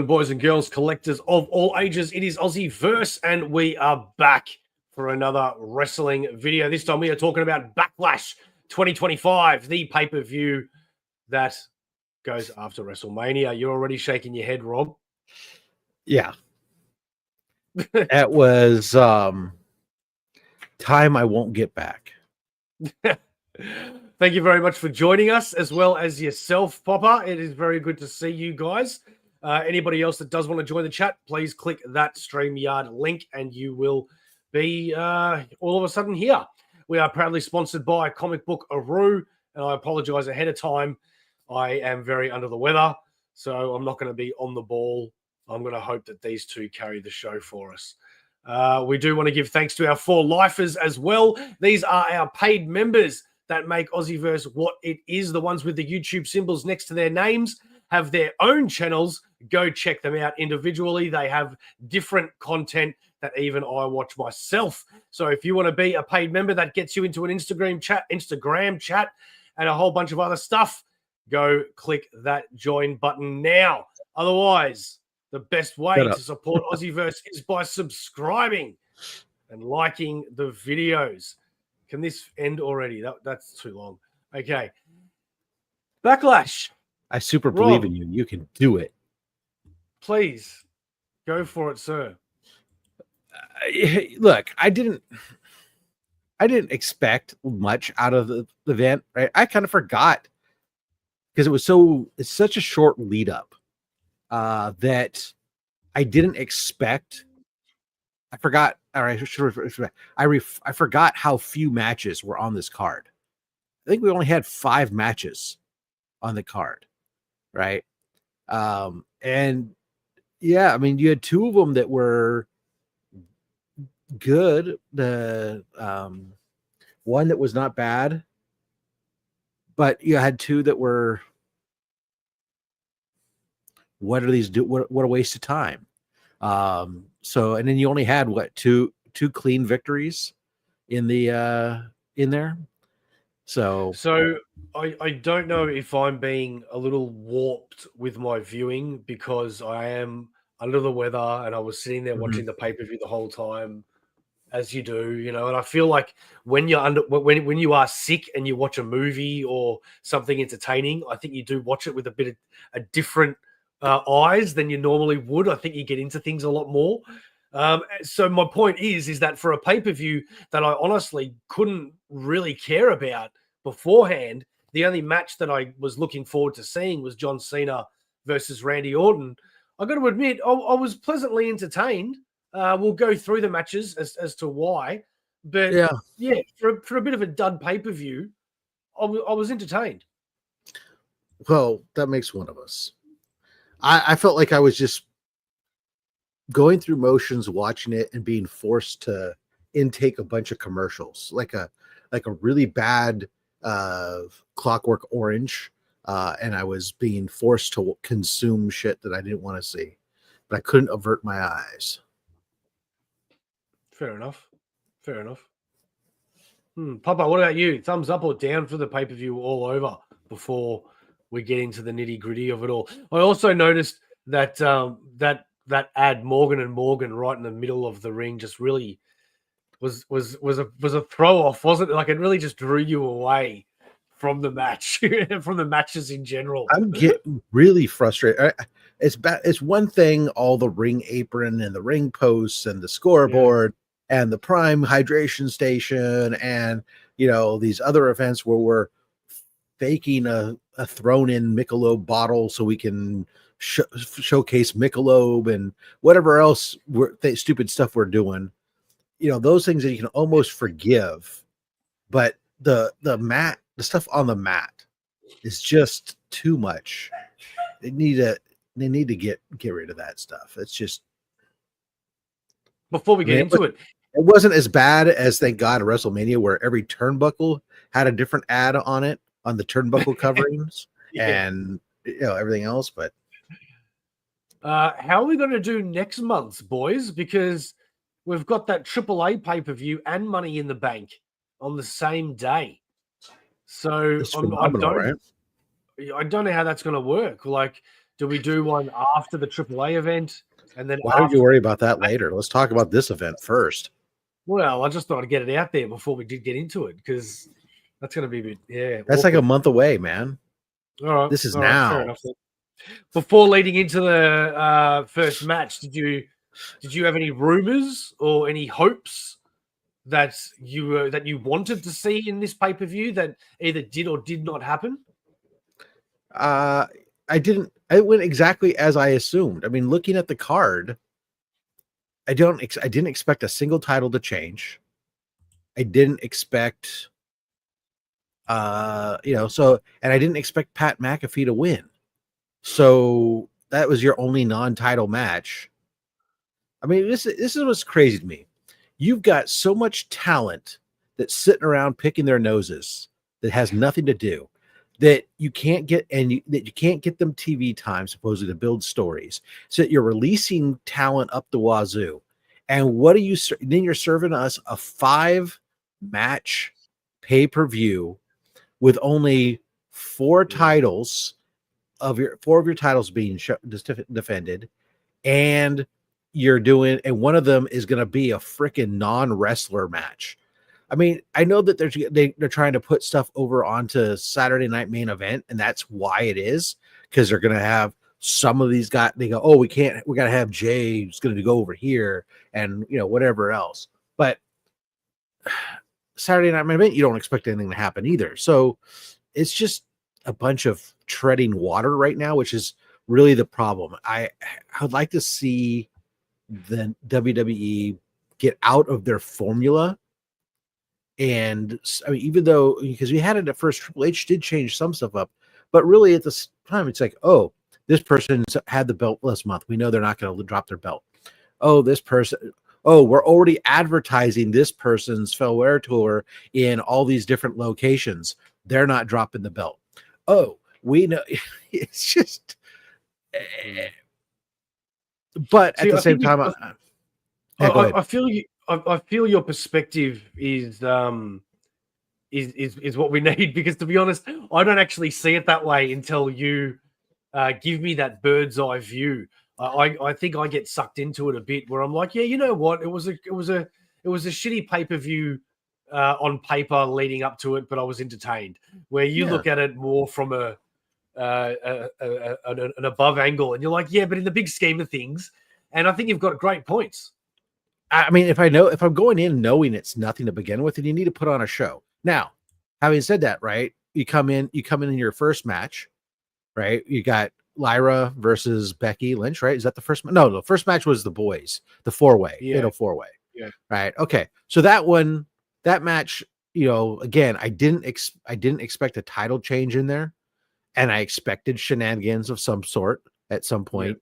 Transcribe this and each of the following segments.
Boys and girls, collectors of all ages, it is Aussieverse, and we are back for another wrestling video. This time we are talking about Backlash 2025, the pay-per-view that goes after WrestleMania. You're already shaking your head, Rob. Yeah. That was time I won't get back. Thank you very much for joining us, as well as yourself, Popper. It is very good to see you guys. Anybody else that does want to join the chat, please click that StreamYard link and you will be all of a sudden here. We are proudly sponsored by Comic Book Aru, and I apologize ahead of time. I am very under the weather, so I'm not going to be on the ball. I'm going to hope that these two carry the show for us. We do want to give thanks to our 4 lifers as well. These are our paid members that make Aussieverse what it is. The ones with the YouTube symbols next to their names have their own channels. Go check them out individually. They have different content that even I watch myself. So if you want to be a paid member, that gets you into an Instagram chat and a whole bunch of other stuff. Go click that join button now. Otherwise, the best way to support Aussieverse is by subscribing and liking the videos. Can this end already? That's too long. Okay. Backlash. I super believe in you. You can do it. Please go for it, sir. Look, I didn't expect much out of the event, right? I kind of forgot because it's such a short lead up that I didn't expect. I forgot, or I forgot how few matches were on this card. I think we only had 5 matches on the card, right? And yeah, I mean, you had 2 of them that were good. The one that was not bad, but you had 2 that were, what are these? What a waste of time. So, and then you only had two clean victories in there. So I don't know if I'm being a little warped with my viewing because I am under the weather and I was sitting there watching the pay-per-view the whole time, as you do, you know, and I feel like when you're when you are sick and you watch a movie or something entertaining, I think you do watch it with a bit of a different eyes than you normally would. I think you get into things a lot more. So my point is that for a pay-per-view that I honestly couldn't really care about beforehand, the only match that I was looking forward to seeing was John Cena versus Randy Orton. I got to admit, I was pleasantly entertained. We'll go through the matches as to why, but yeah, for a bit of a dud pay-per-view, I was entertained. Well, that makes one of us. I felt like I was just going through motions watching it and being forced to intake a bunch of commercials, like a really bad Clockwork Orange, and I was being forced to consume shit that I didn't want to see, but I couldn't avert my eyes. Fair enough. Papa, what about you? Thumbs up or down for the pay-per-view all over before we get into the nitty-gritty of it all? I also noticed that that ad Morgan and Morgan right in the middle of the ring just really was a throw off, wasn't it? Like it really just drew you away from the match, from the matches in general. I'm getting really frustrated. It's one thing, all the ring apron and the ring posts and the scoreboard and the Prime hydration station and, you know, these other events where we're faking a thrown in Michelob bottle so we can showcase Michelob and whatever else stupid stuff we're doing. You know, those things that you can almost forgive, but the stuff on the mat is just too much. They need to get rid of that stuff. It's just, before we get into it, it wasn't as bad as, thank God, WrestleMania, where every turnbuckle had a different ad on it, on the turnbuckle coverings and, you know, everything else. But how are we going to do next month's, boys? Because we've got that AAA pay-per-view and Money in the Bank on the same day. So I don't know how that's going to work. Like, Do we do one after the AAA event? And then Why don't you worry about that later? Let's talk about this event first. Well, I just thought I'd get it out there before we did get into it because that's going to be a bit, That's awkward. like a month away, man. All right, this is all right, now. fair enough. Before leading into the first match, did you have any rumors or any hopes that you wanted to see in this pay-per-view that either did or did not happen? I didn't. It went exactly as I assumed. I mean, looking at the card, I didn't expect a single title to change. I didn't expect, and I didn't expect Pat McAfee to win. So that was your only non-title match. I mean, this is what's crazy to me. You've got so much talent that's sitting around picking their noses that has nothing to do, that you can't get that you can't get them TV time supposedly to build stories. So that you're releasing talent up the wazoo. And what are you then you're serving us a 5-match pay-per-view with only 4 titles of your titles being defended, and you're doing, and one of them is going to be a freaking non-wrestler match. I mean, I know that they're trying to put stuff over onto Saturday Night Main Event, and that's why it is, because they're going to have some of these guys. They go, oh, we got to have Jay who's going to go over here, and whatever else. But Saturday Night Main Event, you don't expect anything to happen either. So it's just a bunch of treading water right now, which is really the problem. I would like to see the WWE get out of their formula. And I mean, even though, because we had it at first, Triple H did change some stuff up, but really at this time, it's like, oh, this person had the belt last month. We know they're not going to drop their belt. Oh, this person. Oh, we're already advertising this person's farewell tour in all these different locations. They're not dropping the belt. Oh, we know. It's just, but at the same time, I feel you. I feel your perspective is what we need, because to be honest, I don't actually see it that way until you give me that bird's eye view. I think I get sucked into it a bit, where I'm like, yeah, you know what? It was a shitty pay-per-view on paper leading up to it, but I was entertained. Where you look at it more from an above angle, and you're like, yeah, but in the big scheme of things, and I think you've got great points. I mean, if I'm going in knowing it's nothing to begin with, then you need to put on a show. Now, having said that, right? You come in your first match, right? You got Lyra versus Becky Lynch, right? Is that the first? No, the first match was the boys, the 4-way, fatal 4-way. Yeah. Right. Okay. So that match, again, I didn't expect a title change in there, and I expected shenanigans of some sort at some point.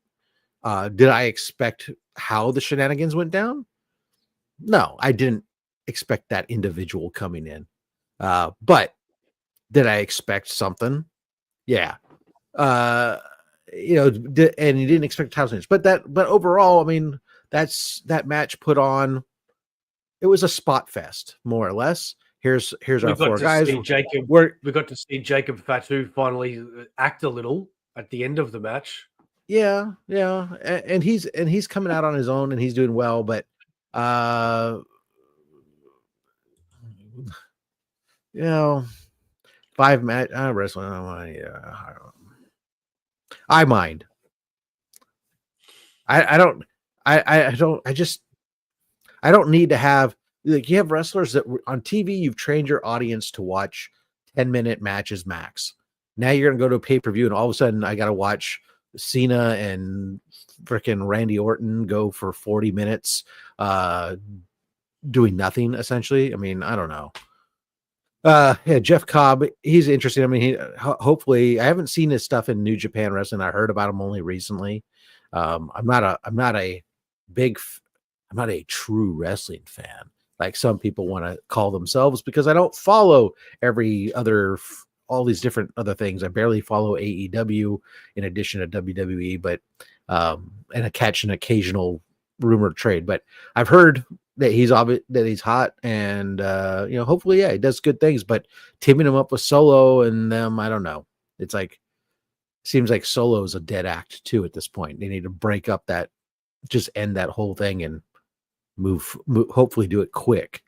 Yeah. Did I expect how the shenanigans went down? No, I didn't expect that individual coming in. But did I expect something? Yeah. And you didn't expect title change. But overall, I mean, that match put on, it was a spot fest, more or less. Here's our 4 guys. We got to see Jacob Fatu finally act a little at the end of the match. Yeah. And he's coming out on his own, and he's doing well, but 5 match wrestling. I mind. I don't need to have, like, you have wrestlers that on TV, you've trained your audience to watch 10-minute matches max. Now you're going to go to a pay-per-view, and all of a sudden I got to watch Cena and freaking Randy Orton go for 40 minutes doing nothing, essentially. I mean, I don't know. Jeff Cobb, he's interesting. I mean, hopefully, I haven't seen his stuff in New Japan Wrestling. I heard about him only recently. I'm not a true wrestling fan like some people want to call themselves, because I don't follow all these different other things. I barely follow AEW in addition to WWE, but and I catch an occasional rumor trade. But I've heard that he's hot, and hopefully, he does good things. But teaming him up with Solo and them, I don't know. It's like, seems like Solo's a dead act too at this point. They need to break up that, just end that whole thing and move hopefully do it quick.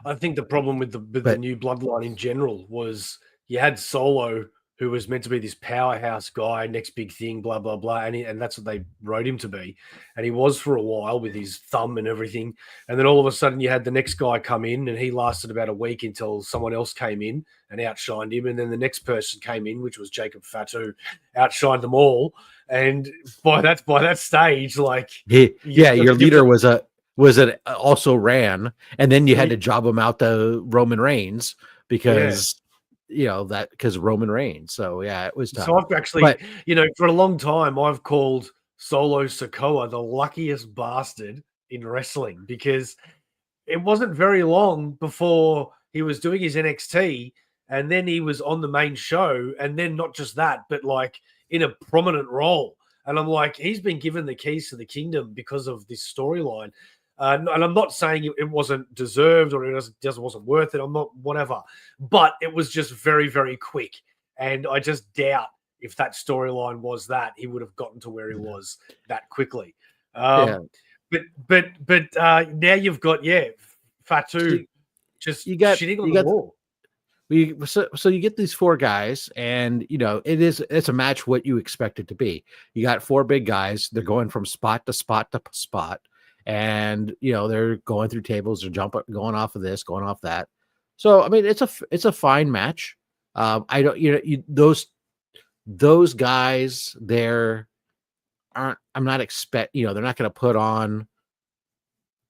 I think the problem with the new bloodline in general was you had Solo, who was meant to be this powerhouse guy, next big thing, blah, blah, blah. And that's what they wrote him to be. And he was for a while with his thumb and everything. And then all of a sudden you had the next guy come in, and he lasted about a week until someone else came in and outshined him. And then the next person came in, which was Jacob Fatu, outshined them all. And by that stage, like... your leader also ran, and then you had to job him out to Roman Reigns because... because Roman Reigns. So yeah, it was tough. So I've actually, for a long time, I've called Solo Sikoa the luckiest bastard in wrestling, because it wasn't very long before he was doing his NXT, and then he was on the main show, and then not just that, but like in a prominent role. And I'm like, he's been given the keys to the kingdom because of this storyline. And I'm not saying it wasn't deserved or it wasn't worth it. I'm not whatever. But it was just very, very quick. And I just doubt if that storyline was that, he would have gotten to where he was that quickly. But now you've got, Fatu just shitting on the wall. So you get these four guys, and it's a match what you expect it to be. You got four big guys. They're going from spot to spot to spot. And they're going through tables, they're going off of this, going off that. So I mean, it's a fine match. I don't, those guys there aren't. I'm not they're not going to put on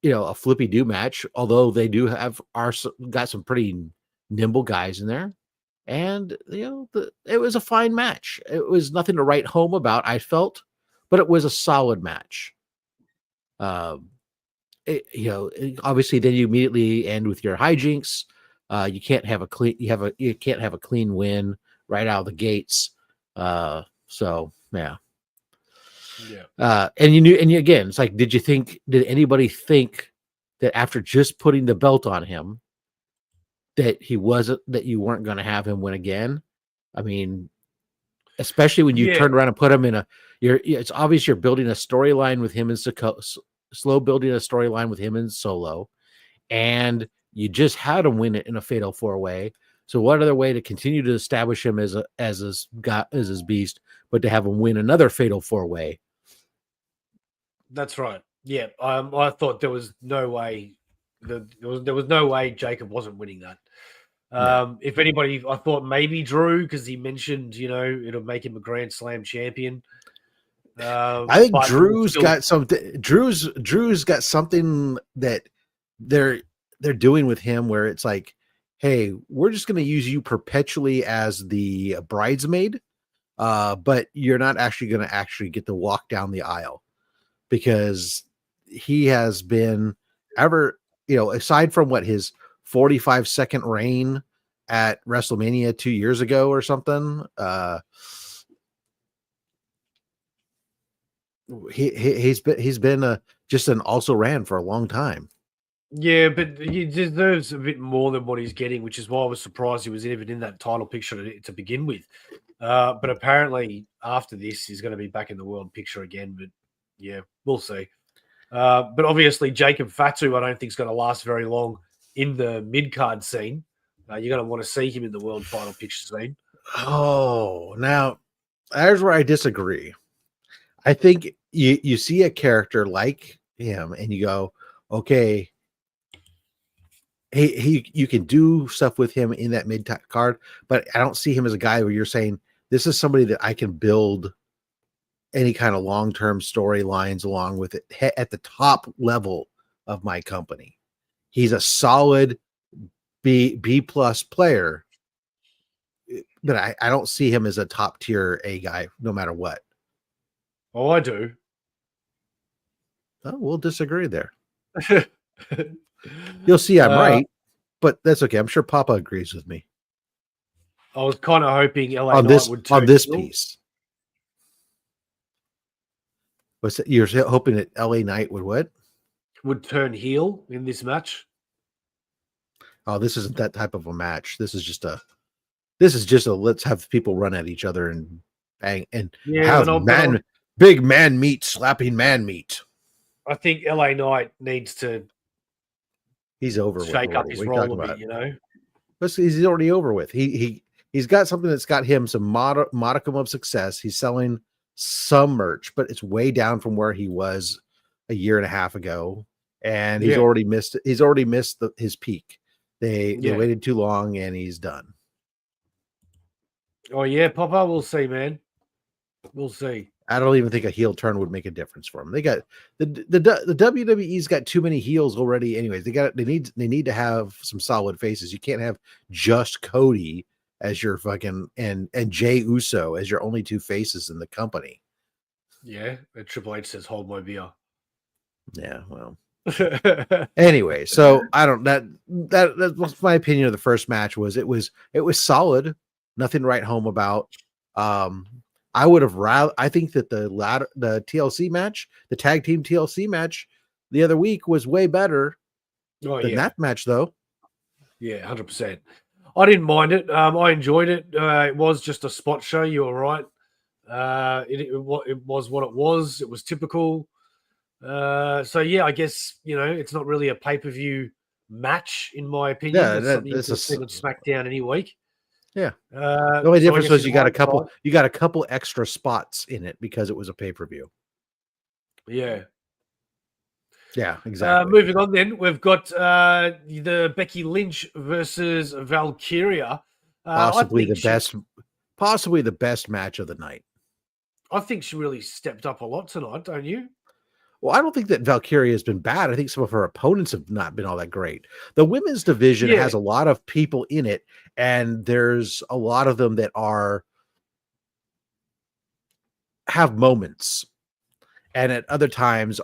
a flippy do match. Although they do got some pretty nimble guys in there, and it was a fine match. It was nothing to write home about, I felt, but it was a solid match. Obviously then you immediately end with your hijinks. You can't have a clean win right out of the gates. And again, it's like, did anybody think that after just putting the belt on him that you weren't going to have him win again? I mean, especially when you turn around and put him in it's obvious you're building a storyline with him and building a storyline with him and Solo, and you just had him win it in a fatal 4-way. So what other way to continue to establish him as his beast, but to have him win another fatal 4-way? That's right. Yeah, I thought there was no way there was no way Jacob wasn't winning that. If anybody, I thought maybe Drew, because he mentioned it'll make him a Grand Slam champion. I think Drew's got something. Drew's got something that they're doing with him, where it's like, hey, we're just going to use you perpetually as the bridesmaid, but you're not actually going to get to walk down the aisle, because he has been aside from his 45-second reign at WrestleMania 2 years ago or something. He's been just an also ran for a long time. Yeah, but he deserves a bit more than what he's getting, which is why I was surprised he was even in that title picture to begin with. But apparently after this, he's going to be back in the world picture again. But yeah, we'll see. But obviously Jacob Fatu, I don't think is going to last very long in the mid-card scene. You're going to want to see him in the world title picture scene. Oh, now there's where I disagree. I think you see a character like him and you go, okay, you can do stuff with him in that mid card, but I don't see him as a guy where you're saying this is somebody that I can build any kind of long-term storylines along with it at the top level of my company. He's a solid B plus player, but I don't see him as a top tier A guy no matter what. Oh, I do. Oh, we'll disagree there. You'll see I'm right, but that's okay. I'm sure Papa agrees with me. I was kind of hoping LA on Knight this would turn on this heel. piece. What's that? You're hoping that LA Knight would turn heel in this match? Oh, this isn't that type of a match. This is just a let's have people run at each other and bang, and Yeah, have big man meat slapping man meat. I think LA Knight needs to He's over with shake up already. his What are you role talking a about? bit, you know. He's already over with. He's got something that's got him some modicum of success. He's selling some merch, but it's way down from where he was a year and a half ago, and he's already missed his peak. They waited too long, and he's done. Oh yeah, Papa, we'll see, man. We'll see. I don't even think a heel turn would make a difference for him. They got the WWE's got too many heels already. Anyways, they need to have some solid faces. You can't have just Cody as your fucking and Jey Uso as your only two faces in the company. Yeah, and Triple H says, "Hold my beer." Yeah, well. Anyway, so I don't that's my opinion of the first match. It was solid, nothing to write home about. I would have rather. I think that the TLC match, the tag team TLC match, the other week was way better than that match, though. Yeah, 100%. I didn't mind it. I enjoyed it. It was just a spot show. You were right. It was what it was. It was typical. So yeah, I guess it's not really a pay-per-view match in my opinion. Yeah, it's something you can see on SmackDown any week. Yeah. The only difference was you got a couple extra spots in it because it was a pay-per-view. Yeah. Yeah, exactly. Moving on then, we've got the Becky Lynch versus Valkyria. Possibly the best match of the night. I think she really stepped up a lot tonight, don't you? Well, I don't think that Valkyria has been bad. I think some of her opponents have not been all that great. The women's division has a lot of people in it, and there's a lot of them that have moments, and at other times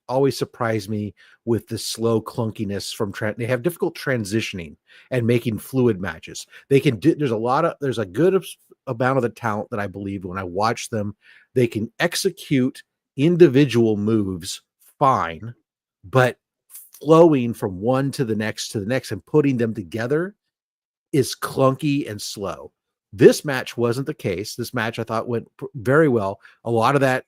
always surprise me with the slow clunkiness from they have difficult transitioning and making fluid matches. They can do. There's a good amount of the talent that I believe when I watch them, they can execute individual moves fine, but flowing from one to the next and putting them together is clunky and slow. This match wasn't the case. This match I thought went very well. A lot of that,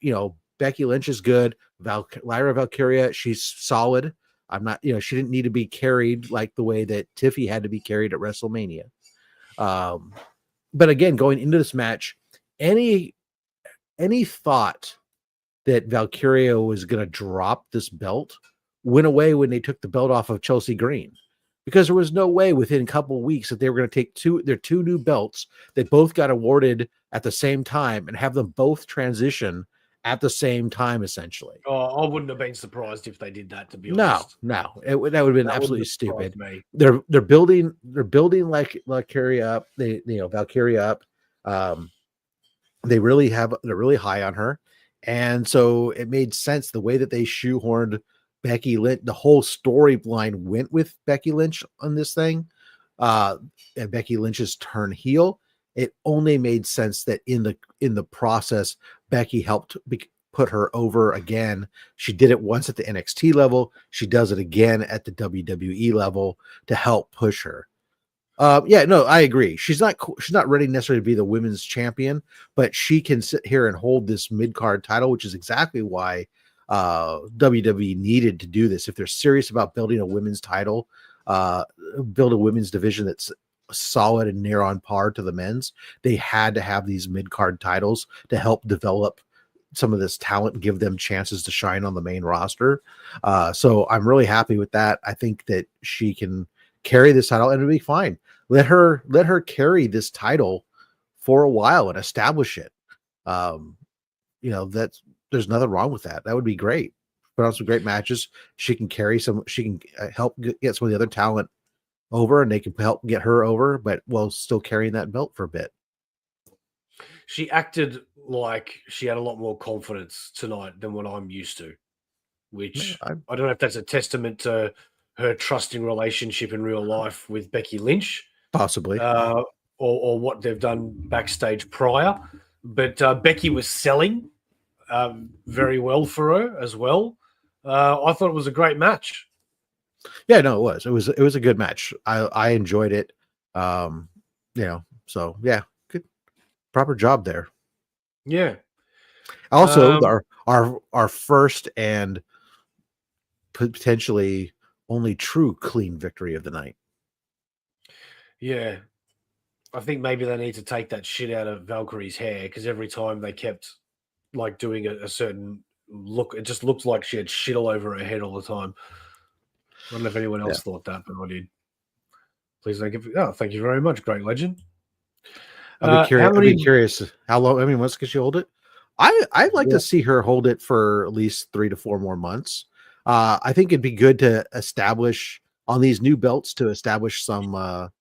Becky Lynch is good. Lyra Valkyria, she's solid. I'm not, she didn't need to be carried like the way that Tiffy had to be carried at WrestleMania. But again, going into this match, any thought that Valkyria was going to drop this belt went away when they took the belt off of Chelsea Green, because there was no way within a couple of weeks that they were going to take their two new belts that both got awarded at the same time and have them both transition at the same time, essentially. Oh, I wouldn't have been surprised if they did that, to be honest. No, that would have been absolutely stupid. They're building like Valkyria up. Valkyria up. They're really high on her. And so it made sense the way that they shoehorned Becky Lynch. The whole storyline went with Becky Lynch on this thing. And Becky Lynch's turn heel. It only made sense that in the process, Becky helped put her over again. She did it once at the NXT level. She does it again at the WWE level to help push her. I agree. She's not ready necessarily to be the women's champion, but she can sit here and hold this mid-card title, which is exactly why WWE needed to do this. If they're serious about building a women's title, build a women's division that's solid and near on par to the men's, they had to have these mid-card titles to help develop some of this talent and give them chances to shine on the main roster. So I'm really happy with that. I think that she can carry this title and it'll be fine. Let her carry this title for a while and establish it. There's nothing wrong with that. That would be great. Put on some great matches. She can help get some of the other talent over, and they can help get her over, but while still carrying that belt for a bit. She acted like she had a lot more confidence tonight than what I'm used to, which I don't know if that's a testament to her trusting relationship in real life with Becky Lynch, possibly, or what they've done backstage prior. But Becky was selling very well for her as well. I thought it was a great match. Yeah, no, it was. It was a good match. I enjoyed it. So yeah, good, proper job there. Yeah. Also, our first and potentially only true clean victory of the night. Yeah. I think maybe they need to take that shit out of Valkyrie's hair, because every time they kept like doing a certain look, it just looked like she had shit all over her head all the time. I don't know if anyone else thought that, but I did. Please don't give. Oh, thank you very much, great legend. I'd be curious how long. I mean, once can she hold it? I'd like to see her hold it for at least 3 to 4 more months. I think it'd be good to establish on these new belts to establish some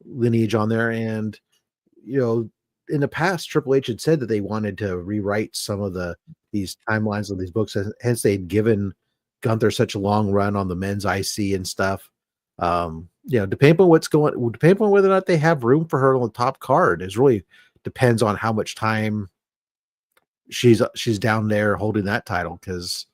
lineage on there. And in the past, Triple H had said that they wanted to rewrite some of these timelines of these books. Hence, they'd given Gunther such a long run on the men's IC and stuff. Depending on whether or not they have room for her on the top card, is really depends on how much time she's down there holding that title. Because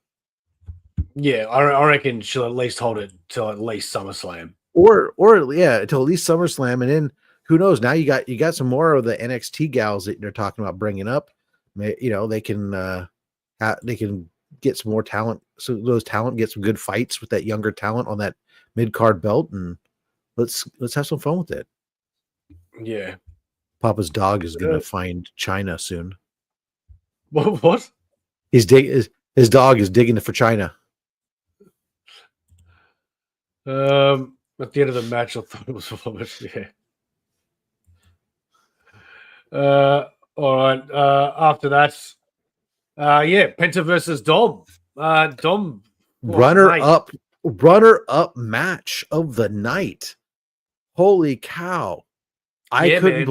I reckon she'll at least hold it till at least SummerSlam, or till at least SummerSlam, and then who knows? Now you got some more of the NXT gals that they're talking about bringing up. They can get some more talent, so those talent get some good fights with that younger talent on that mid-card belt, and let's have some fun with it. Yeah. Papa's dog is gonna find China soon. What? His dog is digging for China. At the end of the match, I thought it was vomit. Yeah. All right. After that, Penta versus Dom. Dom, runner up match of the night. Holy cow! I could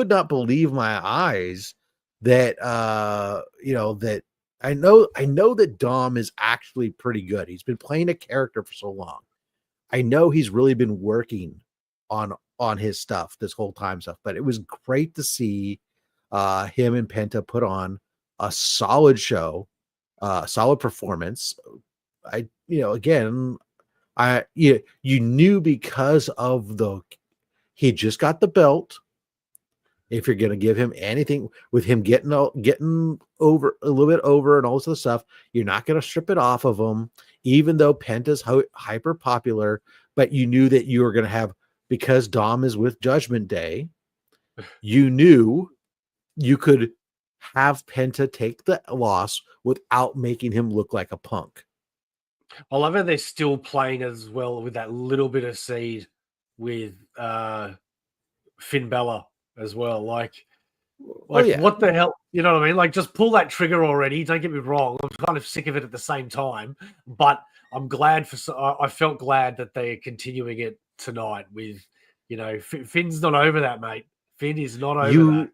not believe my eyes that that I know that Dom is actually pretty good. He's been playing a character for so long. I know he's really been working on his stuff this whole time stuff, but it was great to see him and Penta put on a solid show, solid performance. You knew because of he just got the belt. If you're going to give him anything with him getting over a little bit over and all this other stuff, you're not going to strip it off of him, even though Penta's hyper popular. But you knew that you were going to have, because Dom is with Judgment Day, you knew you could have Penta take the loss without making him look like a punk. I love how they're still playing as well with that little bit of seed with Finn Balor as well. What the hell? You know what I mean? Like, just pull that trigger already. Don't get me wrong. I'm kind of sick of it at the same time, but I'm glad I felt glad that they're continuing it tonight with, Finn's not over that, mate. Finn is not over that.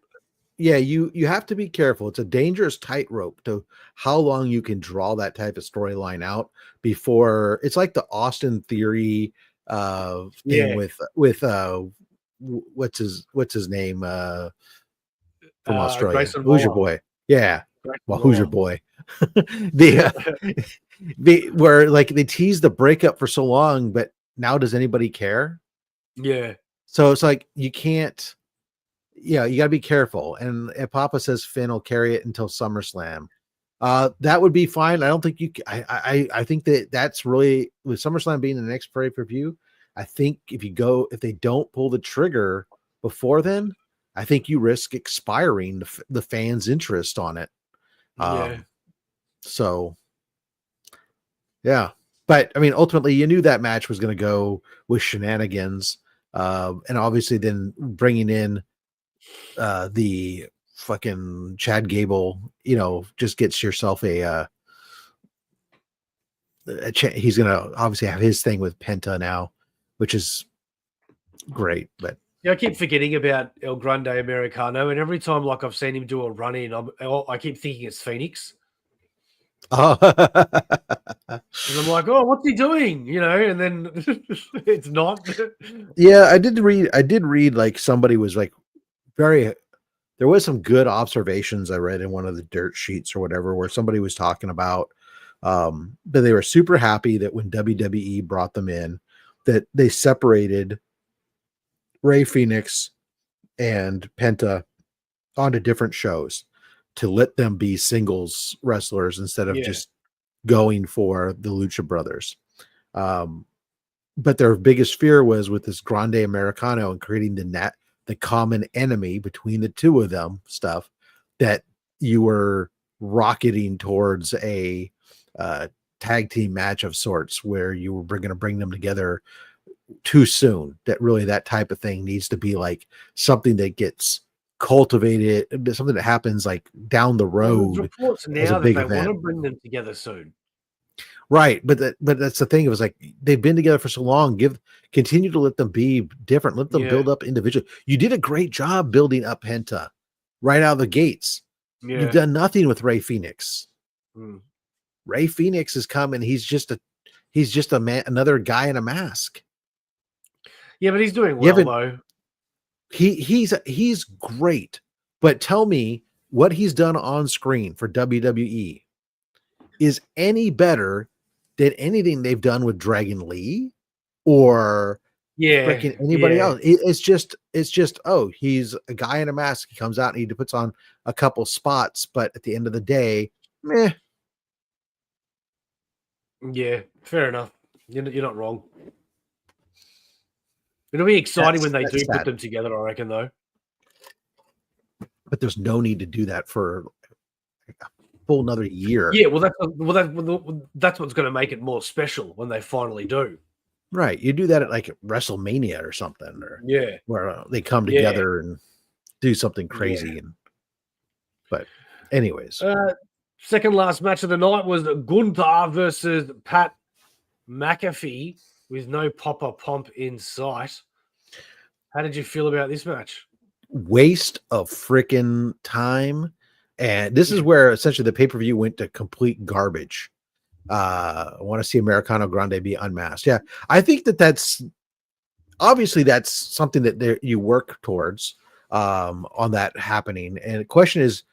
Yeah, you have to be careful. It's a dangerous tightrope to how long you can draw that type of storyline out before. It's like the Austin Theory thing with what's his name from Australia. Who's your boy? Yeah. Well, who's your boy? Where like they tease the breakup for so long, but now does anybody care? Yeah. So it's like you can't. Yeah, you got to be careful. And if Papa says Finn will carry it until SummerSlam, that would be fine. I don't think you. I think that's really, with SummerSlam being the next pay-per-view. I think if they don't pull the trigger before then, I think you risk expiring the fans' interest on it. So, yeah. But I mean, ultimately, you knew that match was going to go with shenanigans, and obviously, then bringing in the fucking Chad Gable, just gets yourself he's gonna obviously have his thing with Penta now, which is great. But I keep forgetting about El Grande Americano, and every time I've seen him do a run in, I keep thinking it's Phoenix. And I'm like, oh, what's he doing? And then it's not. Yeah, I did read like somebody was like there was some good observations I read in one of the dirt sheets or whatever, where somebody was talking about that they were super happy that when WWE brought them in, that they separated Rey Fenix and Penta onto different shows to let them be singles wrestlers instead of Yeah. just going for the Lucha Brothers. But their biggest fear was with this Grande Americano and creating the common enemy between the two of them stuff, that you were rocketing towards a tag team match of sorts where you were going to bring them together too soon. That really, that type of thing needs to be like something that gets cultivated, something that happens like down the Well, there's road reports as a now that big they want event. to bring them together soon. Right, but that's the thing. It was like they've been together for so long. Continue to let them be different. Let them build up individually. You did a great job building up Penta right out of the gates. Yeah. You've done nothing with Ray Phoenix. Mm. Ray Phoenix is coming. He's just a man, another guy in a mask. Yeah, but he's doing well though. He's great. But tell me what he's done on screen for WWE is any better than anything they've done with Dragon Lee or freaking anybody else. It's just, oh, he's a guy in a mask. He comes out and he puts on a couple spots, but at the end of the day, meh. Yeah, fair enough. You're not wrong. It'll be exciting when they do put them together, I reckon, though. But there's no need to do that for a full another year. Yeah, well, that's what's going to make it more special when they finally do. Right, you do that at like WrestleMania or something, or where they come together and do something crazy. But anyways, second last match of the night was Gunther versus Pat McAfee with no Popper Pomp in sight. How did you feel about this match? Waste of freaking time. And this is where essentially the pay-per-view went to complete garbage. I want to see Americano Grande be unmasked. Yeah, I think that's obviously that's something that you work towards on that happening. And the question is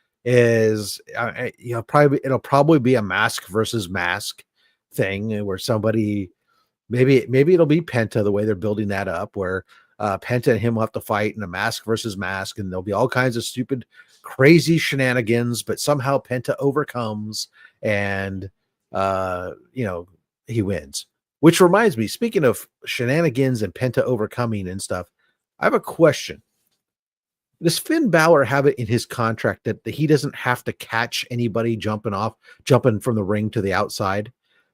it'll probably be a mask versus mask thing where somebody maybe it'll be Penta, the way they're building that up, where Penta and him will have to fight in a mask versus mask, and there'll be all kinds of stupid, crazy shenanigans, but somehow Penta overcomes and he wins. Which reminds me, speaking of shenanigans and Penta overcoming and stuff, I have a question. Does Finn Balor have it in his contract that he doesn't have to catch anybody jumping from the ring to the outside?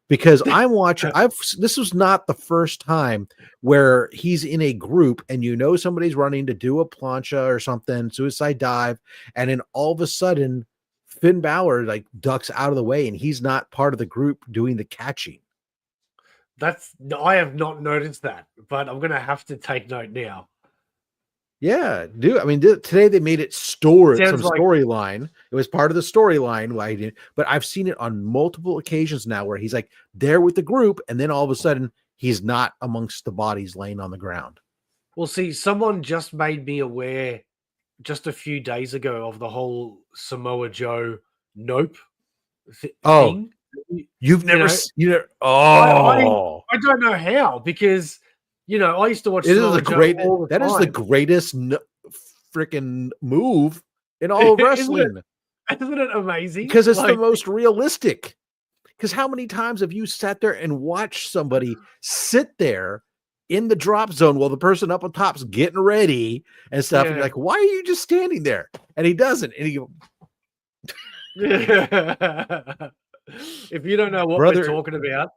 Because I'm watching, this was not the first time where he's in a group and somebody's running to do a plancha or something, suicide dive, and then all of a sudden Finn Balor like ducks out of the way and he's not part of the group doing the catching. I have not noticed that, but I'm gonna have to take note now. Yeah, dude. I mean, today they made it storyline. It was part of the storyline. But I've seen it on multiple occasions now where he's like there with the group, and then all of a sudden he's not amongst the bodies laying on the ground. Well, see, someone just made me aware just a few days ago of the whole Samoa Joe nope thing. You've never I don't know how, because I used to watch that is the greatest freaking move in all of wrestling. Isn't it amazing? Because it's the most realistic. Because how many times have you sat there and watched somebody sit there in the drop zone while the person up on top's getting ready and stuff, and you're like, why are you just standing there? And he doesn't. And he if you don't know what we're talking about,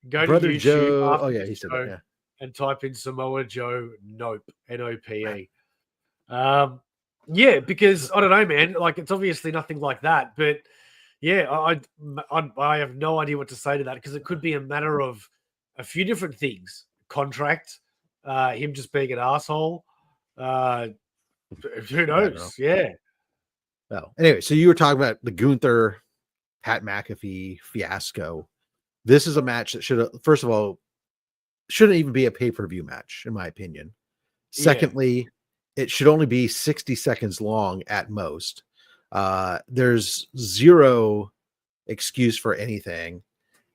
go to YouTube Joe. He said that, yeah. And type in Samoa Joe Nope, N-O-P-E. Because I don't know, man. Like, it's obviously nothing like that, but I have no idea what to say to that, because it could be a matter of a few different things. Contract, him just being an asshole. Who knows? Yeah. Well, anyway, so you were talking about the Gunther Pat McAfee fiasco. This is a match that shouldn't even be a pay-per-view match, in my opinion. Secondly, it should only be 60 seconds long at most. There's zero excuse for anything.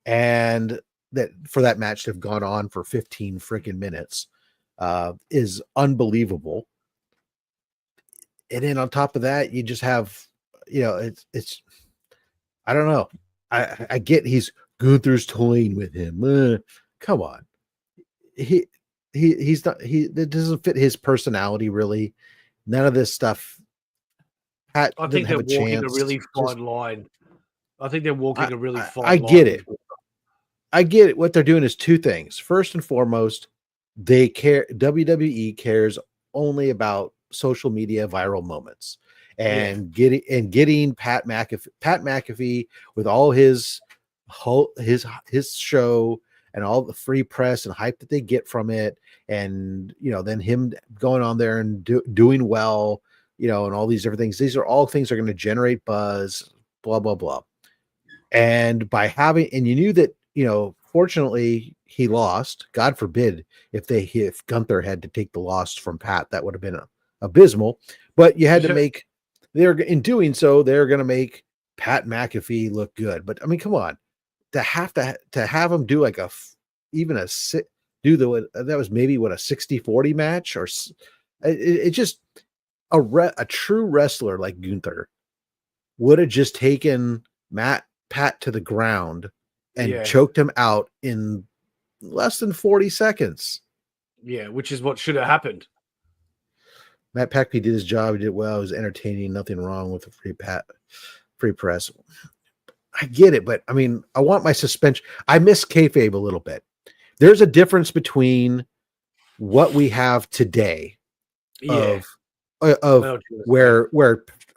And that for that match to have gone on for 15 freaking minutes is unbelievable. And then on top of that, you just have, it's I don't know. I get he's Gunther's toying with him. Come on. He's not, that doesn't fit his personality really. None of this stuff. Pat I didn't think have they're a walking a chance. really fine line. I think they're walking a really fine I line. get it. I get it. What they're doing is two things. First and foremost, they care. WWE cares only about social media viral moments and getting Pat McAfee with all his show and all the free press and hype that they get from it, and then him going on there and doing well, and all these different things. These are all things that are going to generate buzz, blah blah blah. And by having, and you knew that, fortunately he lost. God forbid if Gunther had to take the loss from Pat, that would have been abysmal. But you had to make, in doing so, they're going to make Pat McAfee look good. But I mean, come on, to have him do like that was maybe what, a 60-40 match, or it just a true wrestler like Gunther would have just taken Pat to the ground and choked him out in less than 40 seconds. Yeah, which is what should have happened. Matt Packby did his job. He did well. It was entertaining. Nothing wrong with the free press. I get it, but I mean, I want my suspension. I miss kayfabe a little bit. There's a difference between what we have today of where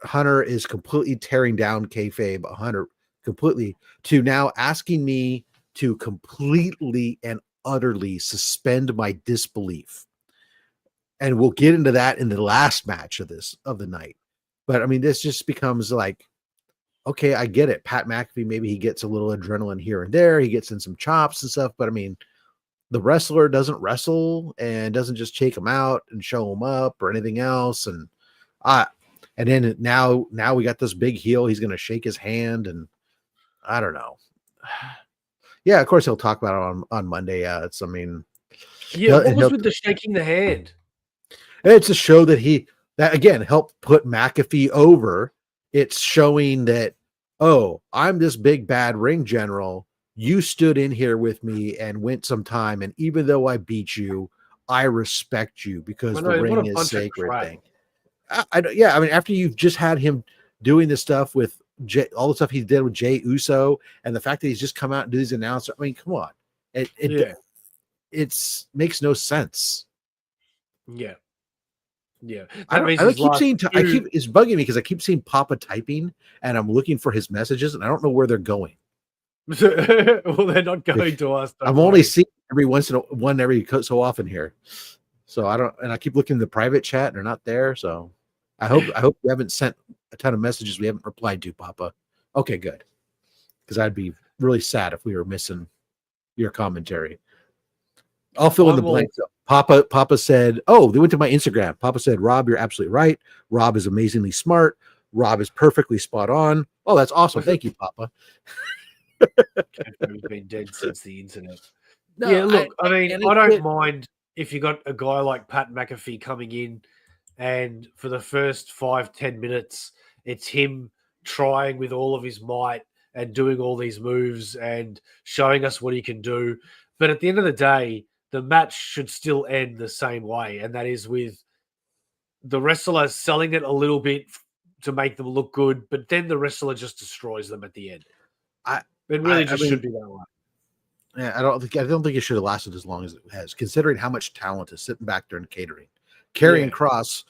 Hunter is completely tearing down kayfabe, Hunter completely, to now asking me to completely and utterly suspend my disbelief. And we'll get into that in the last match of the night. But I mean, this just becomes like, okay, I get it. Pat McAfee, maybe he gets a little adrenaline here and there. He gets in some chops and stuff. But I mean, the wrestler doesn't wrestle and doesn't just shake him out and show him up or anything else. And then now we got this big heel. He's going to shake his hand, and I don't know. Yeah, of course he'll talk about it on Monday. What was with the shaking the hand? It's a show that again helped put McAfee over. It's showing that, oh, I'm this big bad ring general. You stood in here with me and went some time, and even though I beat you, I respect you because the ring is sacred thing. I mean, after you've just had him doing this stuff with all the stuff he did with Jey Uso, and the fact that he's just come out and do these announcements, I mean, come on, it makes no sense. Yeah. It's bugging me because I keep seeing Papa typing, and I'm looking for his messages, and I don't know where they're going. Well, they're not going to us. I'm only seeing every so often here, so I keep looking in the private chat, and they're not there. So I hope you haven't sent a ton of messages we haven't replied to, Papa. Okay, good, because I'd be really sad if we were missing your commentary. I'll fill in the blanks. Papa said, oh, they went to my Instagram. Papa said, Rob, you're absolutely right. Rob is amazingly smart. Rob is perfectly spot on. Oh, that's awesome. Thank you, Papa. He's been dead since the internet. No, yeah, look, I don't mind if you got a guy like Pat McAfee coming in, and for the first 5-10 minutes, it's him trying with all of his might and doing all these moves and showing us what he can do. But at the end of the day, the match should still end the same way, and that is with the wrestler selling it a little bit to make them look good, but then the wrestler just destroys them at the end. It really should be that way. Yeah, I don't think it should have lasted as long as it has, considering how much talent is sitting back there in catering. Karrion Kross,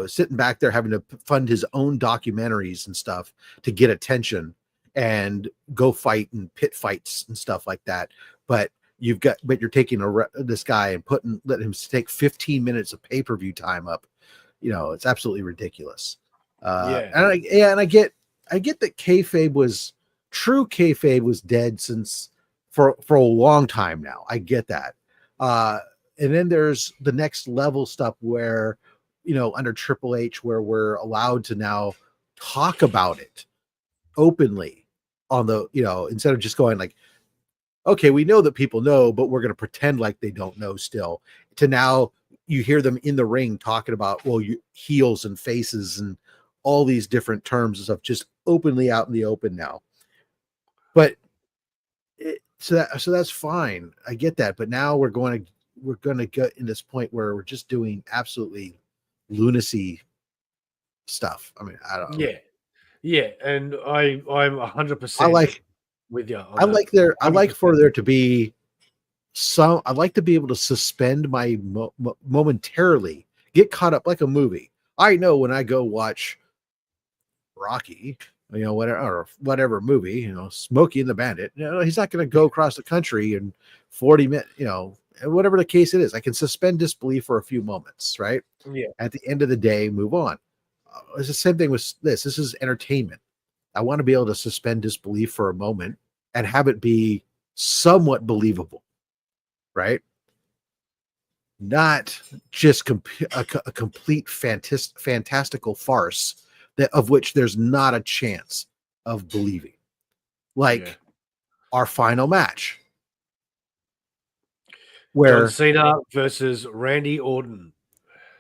sitting back there having to fund his own documentaries and stuff to get attention and go fight and pit fights and stuff like that. But you're taking this guy and letting him take 15 minutes of pay-per-view time up. It's absolutely ridiculous. And I get that true kayfabe was dead for a long time now. I get that. And then there's the next level stuff where, under Triple H, where we're allowed to now talk about it openly on the, instead of just going like, okay, we know that people know, but we're going to pretend like they don't know still, to now you hear them in the ring talking about, well, you heels and faces and all these different terms and stuff just openly out in the open now. But so that's fine. I get that. But now we're going to get in this point where we're just doing absolutely lunacy stuff. I mean, I don't know. Yeah, and I'm 100% I like with you. I like for there to be some. I'd like to be able to suspend my momentarily, get caught up like a movie. I know when I go watch Rocky, whatever movie, Smokey and the Bandit, he's not going to go across the country in 40 minutes, whatever the case it is. I can suspend disbelief for a few moments, right? Yeah. At the end of the day, move on. It's the same thing with this. This is entertainment. I want to be able to suspend disbelief for a moment and have it be somewhat believable, right? Not just a complete fantastical farce of which there's not a chance of believing. Like our final match, where John Cena versus Randy Orton,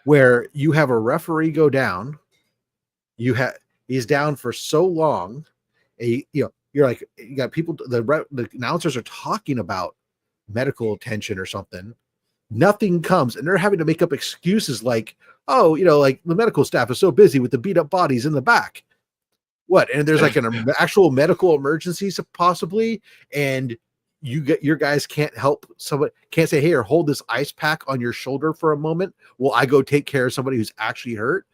where you have a referee go down, he's down for so long, you're like, you got people, the announcers are talking about medical attention or something. Nothing comes, and they're having to make up excuses like, oh, like the medical staff is so busy with the beat up bodies in the back. What? And there's like an actual medical emergency possibly, and your guys can't help somebody, can't say, hey, or hold this ice pack on your shoulder for a moment while I go take care of somebody who's actually hurt.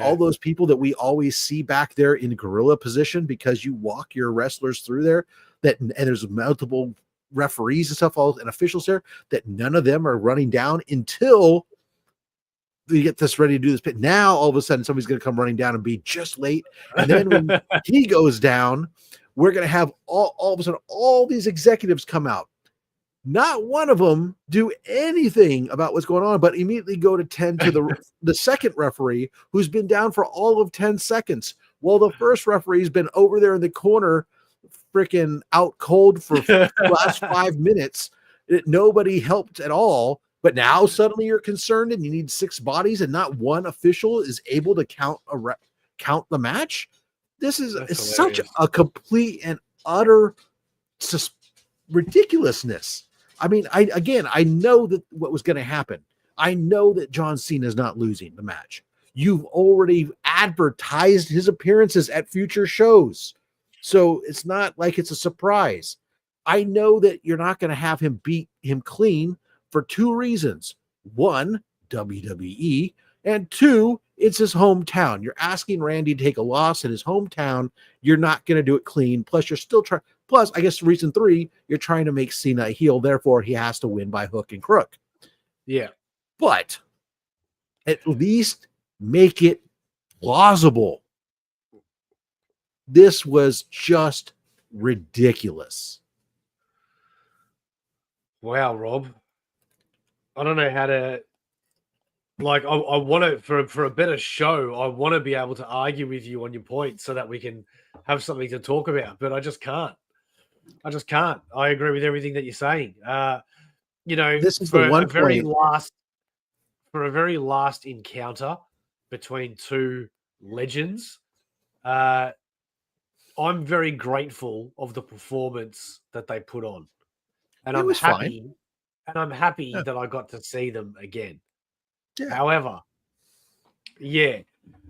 All those people that we always see back there in gorilla position because you walk your wrestlers through there, and there's multiple referees and stuff, and officials there, that none of them are running down until you get this ready to do this. But now all of a sudden somebody's going to come running down and be just late. And then when he goes down, we're going to have all of a sudden all these executives come out. Not one of them do anything about what's going on, but immediately go to tend to the second referee who's been down for all of 10 seconds. Well, the first referee's been over there in the corner, freaking out cold for the last 5 minutes. Nobody helped at all. But now suddenly you're concerned and you need 6 bodies and not one official is able to count the match. This is such a complete and utter ridiculousness. I mean, I know that what was going to happen. I know that John Cena is not losing the match. You've already advertised his appearances at future shows. So it's not like it's a surprise. I know that you're not going to have him beat him clean for 2 reasons. 1, WWE, and 2, it's his hometown. You're asking Randy to take a loss in his hometown. You're not going to do it clean. Plus, you're still trying. Plus, I guess reason 3, you're trying to make Cena a heel. Therefore, he has to win by hook and crook. Yeah. But at least make it plausible. This was just ridiculous. Wow, Rob. I don't know how to, like, I want to, for a better show, I want to be able to argue with you on your point so that we can have something to talk about, but I just can't. I agree with everything that you're saying. This is for the one a very last encounter between 2 legends, I'm very grateful of the performance that they put on. And I'm happy. Fine. And I'm happy that I got to see them again. Yeah. However,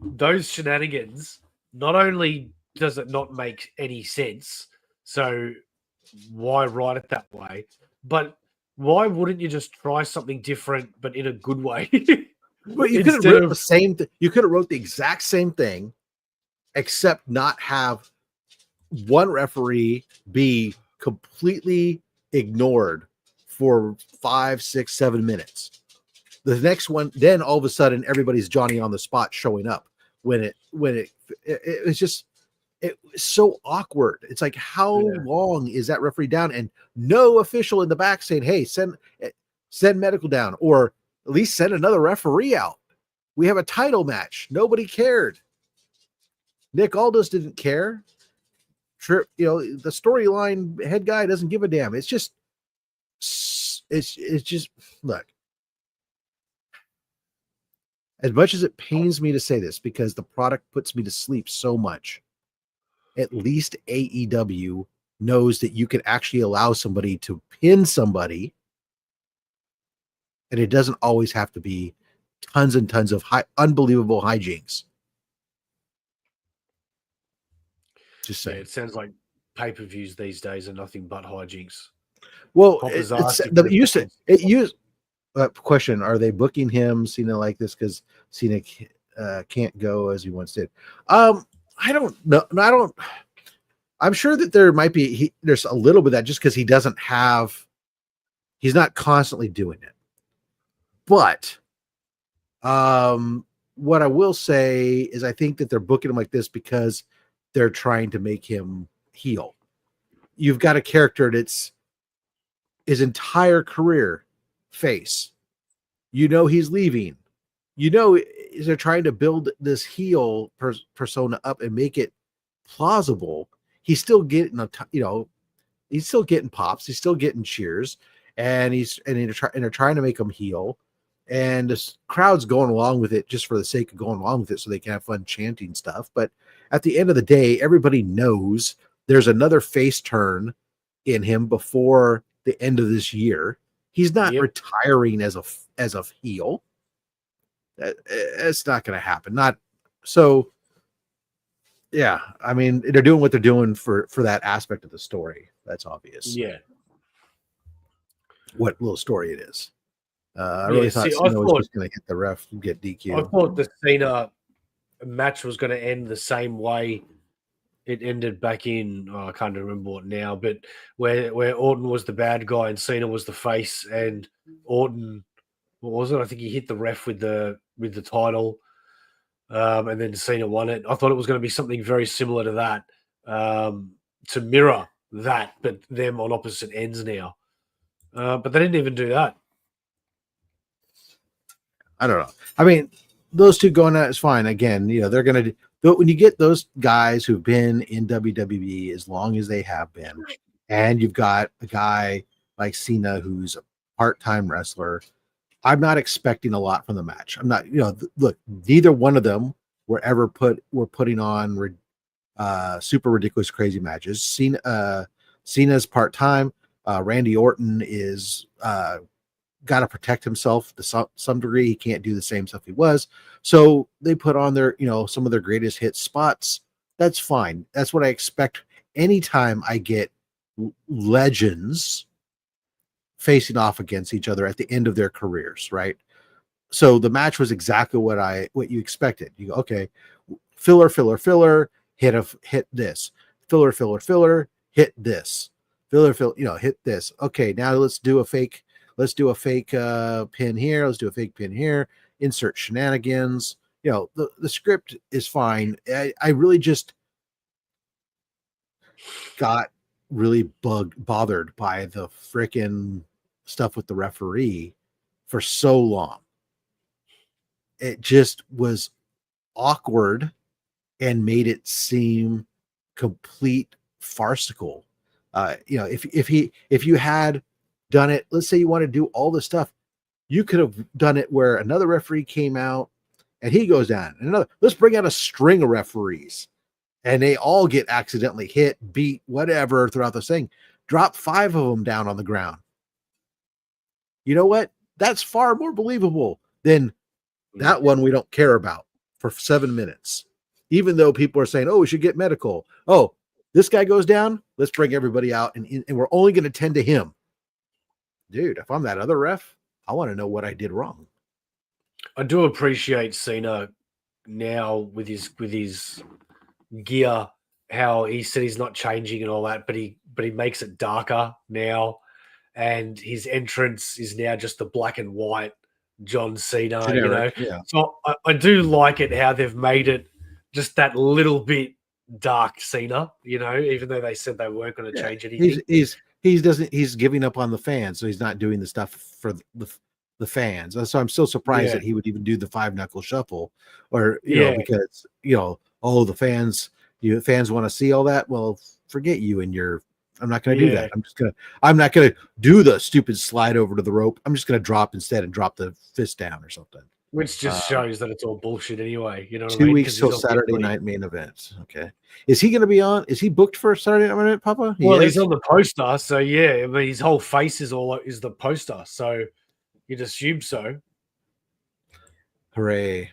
those shenanigans, not only does it not make any sense, so why write it that way, but why wouldn't you just try something different but in a good way? But you could have wrote the same thing. You could have wrote the exact same thing, except not have one referee be completely ignored for 5, 6, 7 minutes. The next one, then all of a sudden everybody's Johnny on the spot showing up when it was just, it was so awkward. It's like, how long is that referee down and no official in the back saying, hey, send medical down, or at least send another referee out. We have a title match. Nobody cared. Nick Aldis didn't care. The storyline head guy doesn't give a damn. It's just look, as much as it pains me to say this, because the product puts me to sleep so much, at least AEW knows that you can actually allow somebody to pin somebody, and it doesn't always have to be tons and tons of unbelievable hijinks. Just saying. Yeah, it sounds like pay-per-views these days are nothing but hijinks. Well, question: are they booking him Cena like this because Cena can't go as he once did? I don't know. I'm sure that there might be there's a little bit of that just because he's not constantly doing it. But what I will say is I think that they're booking him like this because they're trying to make him heel. You've got a character that's his entire career face. He's leaving. They're trying to build this heel persona up and make it plausible. He's still getting he's still getting pops. He's still getting cheers, and they're trying to make him heel. And the crowd's going along with it just for the sake of going along with it so they can have fun chanting stuff. But at the end of the day, everybody knows there's another face turn in him before the end of this year. He's not retiring as a heel. It's not going to happen. Not so. Yeah, I mean, they're doing what they're doing for that aspect of the story. That's obvious. Yeah. What little story it is. I really thought Cena was just going to hit the ref and get DQ. I thought the Cena match was going to end the same way it ended back in, I can't remember what now, but where Orton was the bad guy and Cena was the face, and Orton, what was it? I think he hit the ref with the title, and then Cena won it. I thought it was going to be something very similar to that, to mirror that, but them on opposite ends now. But they didn't even do that. I don't know. I mean, those two going at it is fine. Again, they're going to do, when you get those guys who've been in WWE as long as they have been, and you've got a guy like Cena who's a part-time wrestler, I'm not expecting a lot from the match. I'm not, look, neither one of them were putting on super ridiculous, crazy matches. Cena's part-time. Randy Orton is got to protect himself to some degree. He can't do the same stuff he was. So they put on their, some of their greatest hit spots. That's fine. That's what I expect anytime I get legends facing off against each other at the end of their careers, right? So the match was exactly what you expected. You go, okay, filler, hit this. Filler, hit this. Filler, hit this. Okay, now let's do a fake pin here. Let's do a fake pin here. Insert shenanigans. The script is fine. I really just got really bothered by the freaking stuff with the referee for so long. It just was awkward and made it seem complete farcical. If you had done it, let's say you want to do all this stuff, you could have done it where another referee came out and he goes down, and let's bring out a string of referees and they all get accidentally hit, beat, whatever throughout the thing. Drop 5 of them down on the ground. You know what? That's far more believable than that one we don't care about for 7 minutes. Even though people are saying, oh, we should get medical. Oh, this guy goes down. Let's bring everybody out, and we're only going to tend to him. Dude, if I'm that other ref, I want to know what I did wrong. I do appreciate Cena now with his gear, how he said he's not changing and all that, but he makes it darker now, and his entrance is now just the black and white John Cena. Generic, yeah. So I do like it how they've made it just that little bit dark Cena. Even though they said they weren't going to change anything. He's giving up on the fans, so he's not doing the stuff for the fans. So I'm still surprised that he would even do the 5-knuckle shuffle, or because the fans want to see all that. Well, forget you and your. I'm not going to do that. I'm not going to do the stupid slide over to the rope. I'm just going to drop instead and drop the fist down or something. Which just shows that it's all bullshit anyway. You know what I 2 mean? weeks 'Cause till he's Saturday obviously- night main event. Okay. Is he going to be on? Is he booked for Saturday night main event, Papa? Well, he's is? on the poster, so yeah. I mean, his whole face is the poster, so you'd assume so. Hooray.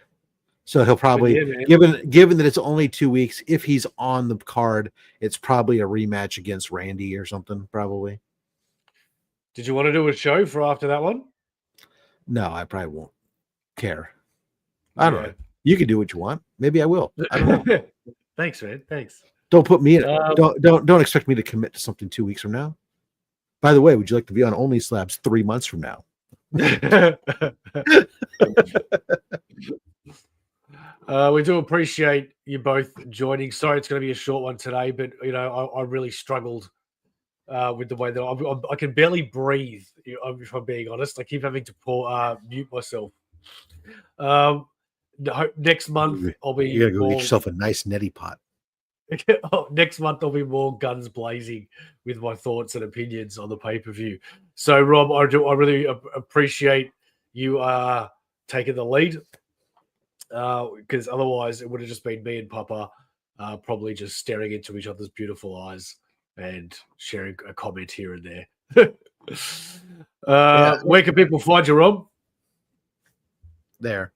So he'll probably, yeah, man. given that it's only 2 weeks, if he's on the card, it's probably a rematch against Randy or something, probably. Did you want to do a show for after that one? No, I probably won't care. I don't Yeah. know. You can do what you want. Maybe I will. I don't know. Thanks, man. Thanks. Don't put me in it. Don't expect me to commit to something 2 weeks from now. By the way, would you like to be on Only Slabs 3 months from now? We do appreciate you both joining. Sorry, it's going to be a short one today, but I really struggled with the way that I can barely breathe. If I'm being honest, I keep having to mute myself. Next month I'll be. You gotta go get yourself a nice neti pot. Next month I'll be more guns blazing with my thoughts and opinions on the pay-per-view. So Rob, I really appreciate you taking the lead, because otherwise it would have just been me and Papa probably just staring into each other's beautiful eyes and sharing a comment here and there. Where can people find you, Rob? There.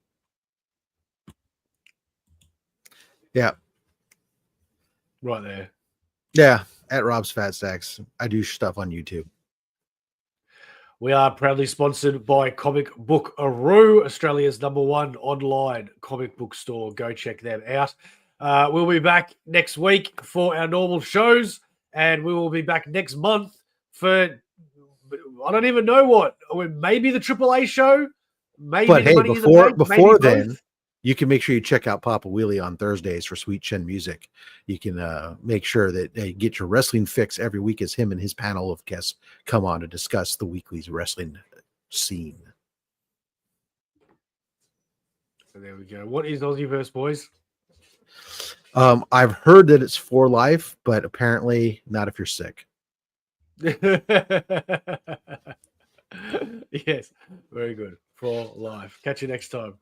Yeah. Right there. Yeah, at Rob's Fat Stacks. I do stuff on YouTube. We are proudly sponsored by Comic Book Aroo, Australia's #1 online comic book store. Go check them out. We'll be back next week for our normal shows, and we will be back next month for, I don't even know what. Maybe the AAA show. Maybe. But hey, Money in the Bank, before maybe then, both. you can make sure you check out Papa Wheelie on Thursdays for Sweet Chin Music. You can make sure that you get your wrestling fix every week as him and his panel of guests come on to discuss the weekly's wrestling scene. So there we go. What is Aussieverse, boys? I've heard that it's for life, but apparently not if you're sick. Yes, very good. For life. Catch you next time.